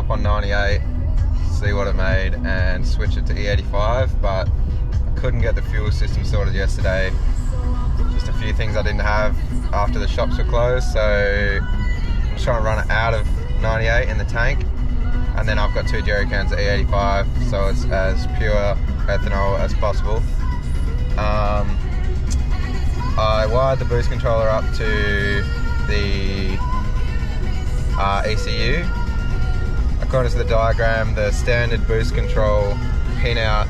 up on 98, see what it made, and switch it to E85, but I couldn't get the fuel system sorted yesterday. Just a few things I didn't have after the shops were closed, so I'm just trying to run it out of 98 in the tank, and then I've got 2 jerry cans of E85, so it's as pure ethanol as possible. I wired the boost controller up to the ECU. According to the diagram, the standard boost control pinout,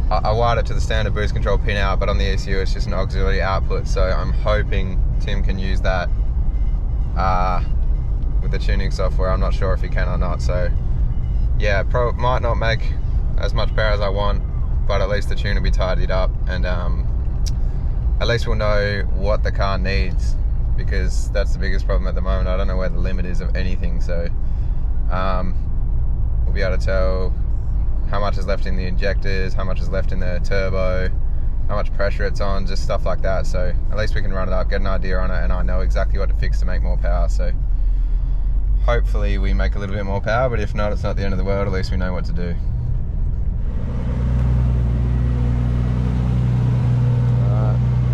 I wired it to the standard boost control pinout, but on the ECU it's just an auxiliary output, so I'm hoping Tim can use that with the tuning software. I'm not sure if he can or not, so yeah, might not make as much power as I want, but at least the tune will be tidied up, and at least we'll know what the car needs, because that's the biggest problem at the moment. I don't know where the limit is of anything, so we'll be able to tell how much is left in the injectors, how much is left in the turbo, how much pressure it's on, just stuff like that. So at least we can run it up, get an idea on it, and I know exactly what to fix to make more power. So hopefully we make a little bit more power, but if not, it's not the end of the world. At least we know what to do.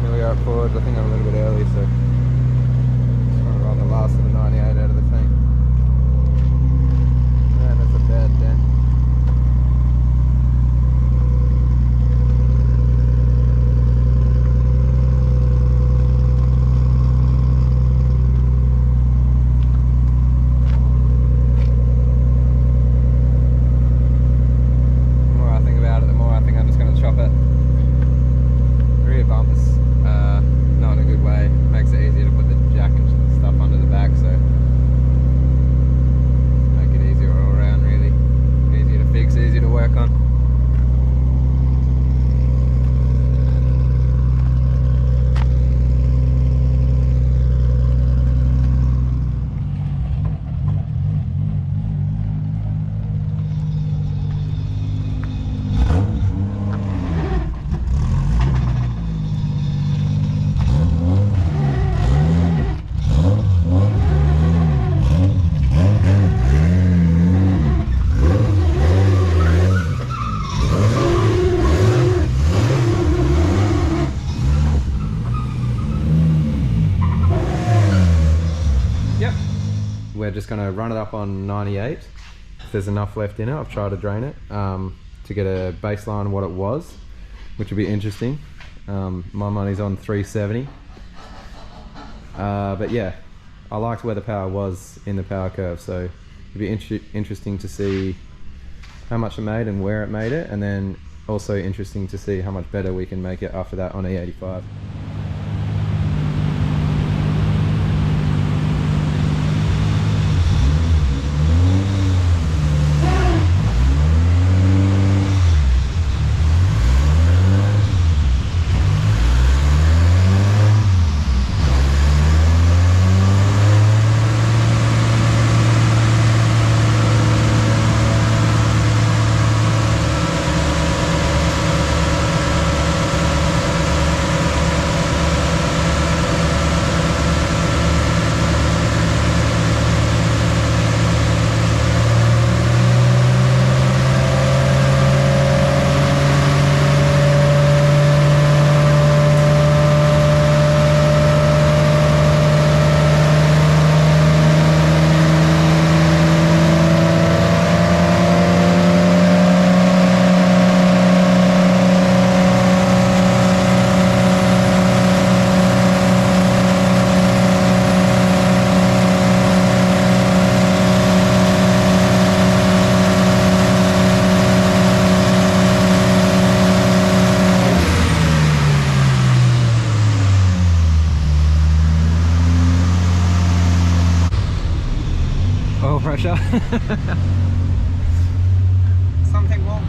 Here we are at Ford. I think I'm a little bit early, so just want to run the last of the 98 out of the tank. Man, that's a bad dent. We're just going to run it up on 98. If there's enough left in it, I've tried to drain it to get a baseline of what it was, which will be interesting. My money's on 370. But yeah, I liked where the power was in the power curve, so it'd be interesting to see how much it made and where it made it, and then also interesting to see how much better we can make it after that on E85. Pressure. Something wrong.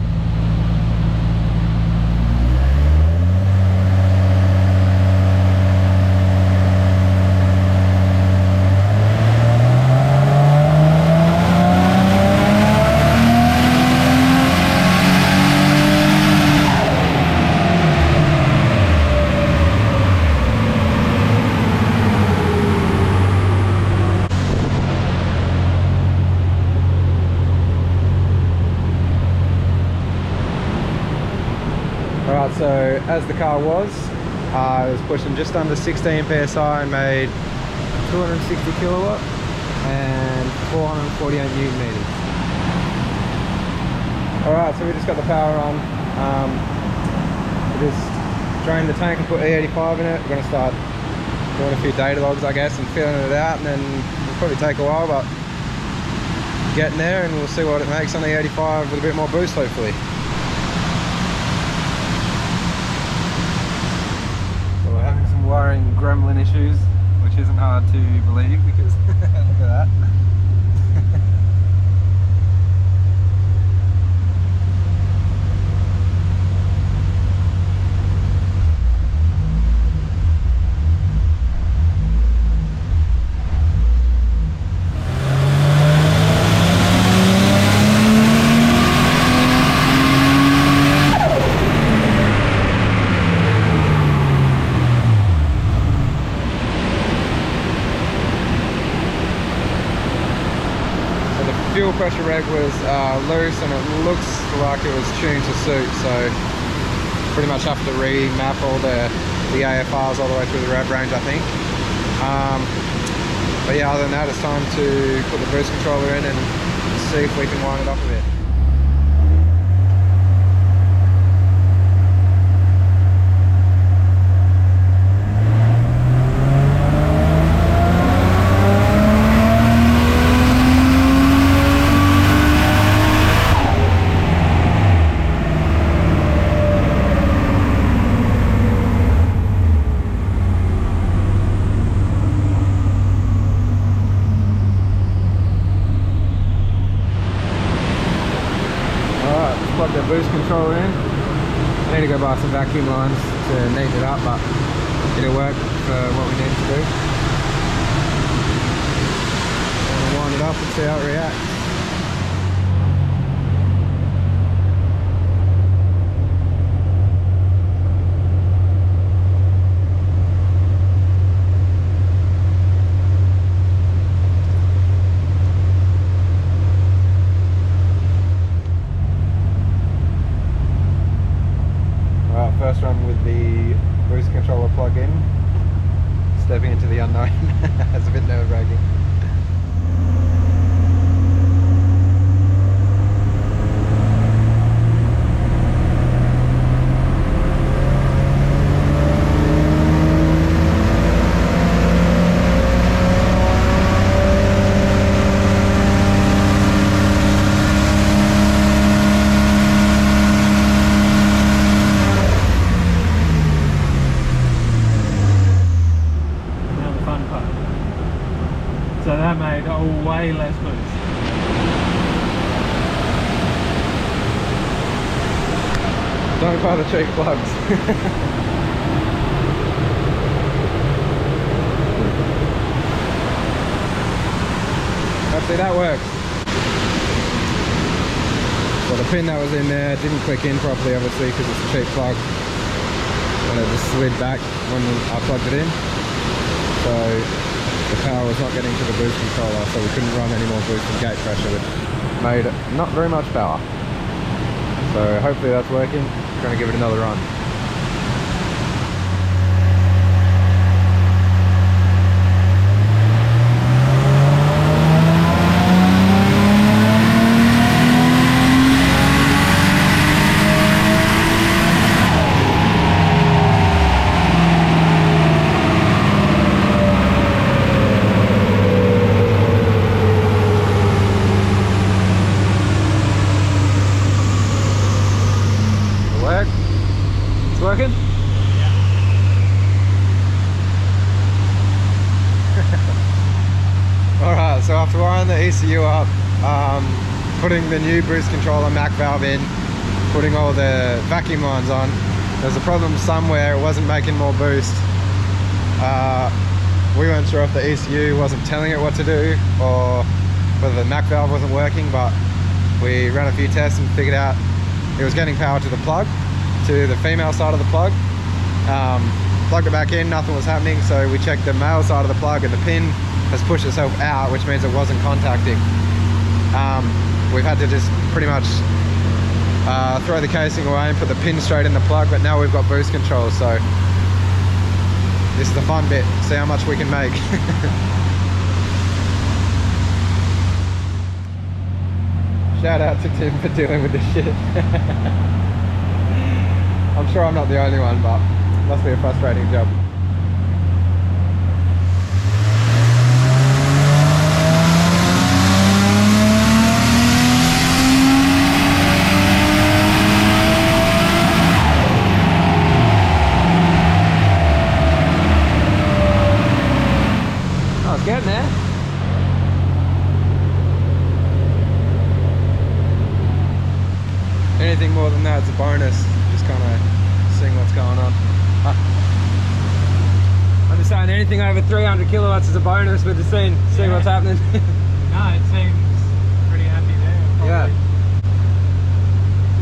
so as the car was, it was pushing just under 16 psi and made 260 kilowatt and 448 newton meters. Alright, so we just got the power on. We just drained the tank and put E85 in it. We're going to start doing a few data logs, I guess, and filling it out, and then it'll probably take a while, but getting there, and we'll see what it makes on the E85 with a bit more boost, hopefully. So we're having some wiring gremlin issues, which isn't hard to believe because look at that. Fuel pressure reg was loose, and it looks like it was tuned to suit, so pretty much have to remap all the AFRs all the way through the rev range, I think. But yeah, other than that, it's time to put the boost controller in and see if we can wind it up a bit. Plug the boost controller in. I need to go buy some vacuum lines to neaten it up, but it'll work for what we need to do. I'm going to wind it up and see how it reacts. First run with the boost controller plug in, stepping into the unknown. It's a bit nerve-wracking. So that made way less boost. Don't buy the cheap plugs. See, that works. Well, the pin that was in there didn't click in properly, obviously, because it's a cheap plug, and it just slid back when I plugged it in. So the power was not getting to the boost controller, so we couldn't run any more boost and gate pressure, which made not very much power. So hopefully that's working. Going to give it another run. Working? Yeah. Alright, so after wiring the ECU up, putting the new boost controller Mac valve in, putting all the vacuum lines on, there's a problem somewhere, it wasn't making more boost. We weren't sure if the ECU wasn't telling it what to do or whether the Mac valve wasn't working, but we ran a few tests and figured out it was getting power to the plug, to the female side of the plug. Plugged it back in, nothing was happening, so we checked the male side of the plug and the pin has pushed itself out, which means it wasn't contacting. We've had to just pretty much throw the casing away and put the pin straight in the plug, but now we've got boost control, so this is the fun bit, see how much we can make. Shout out to Tim for dealing with this shit. I'm sure I'm not the only one, but it must be a frustrating job. Oh, it's getting there. Anything more than that, it's a bonus. Just kind of seeing what's going on. I'm just saying anything over 300 kilowatts is a bonus. We're just seeing what's happening. No, it seems pretty happy there. Probably. Yeah.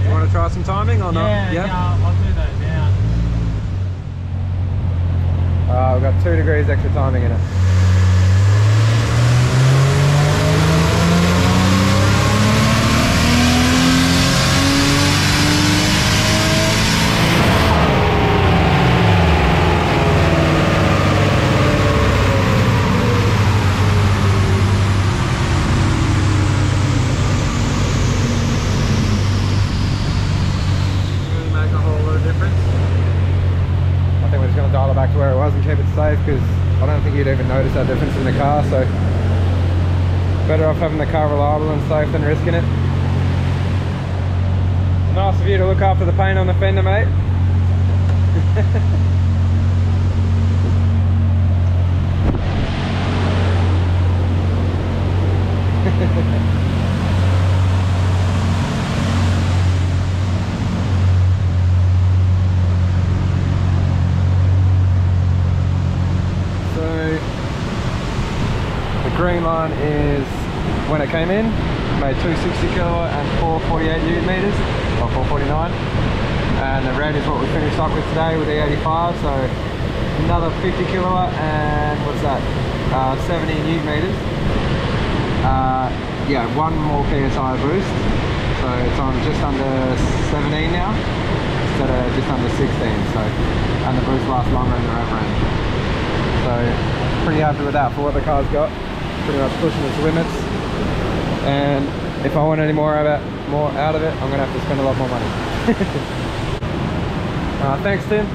You want to try some timing or not? Yeah, I'll do that now. We've got 2 degrees extra timing in it. Dial it back to where it was and keep it safe, because I don't think you'd even notice that difference in the car, so better off having the car reliable and safe than risking it. Nice of you to look after the paint on the fender, mate. Green line is when it came in, made 260 kilowatt and 448 newton meters, or 449. And the red is what we finished up with today with the E85, so another 50 kilowatt and what's that? 70 newton meters. Yeah, one more PSI boost, so it's on just under 17 now instead of just under 16. So, and the boost lasts longer in the rev range. So pretty happy with that for what the car's got. Pretty much pushing its limits, and if I want any more out of it, I'm gonna have to spend a lot more money. Thanks, Tim.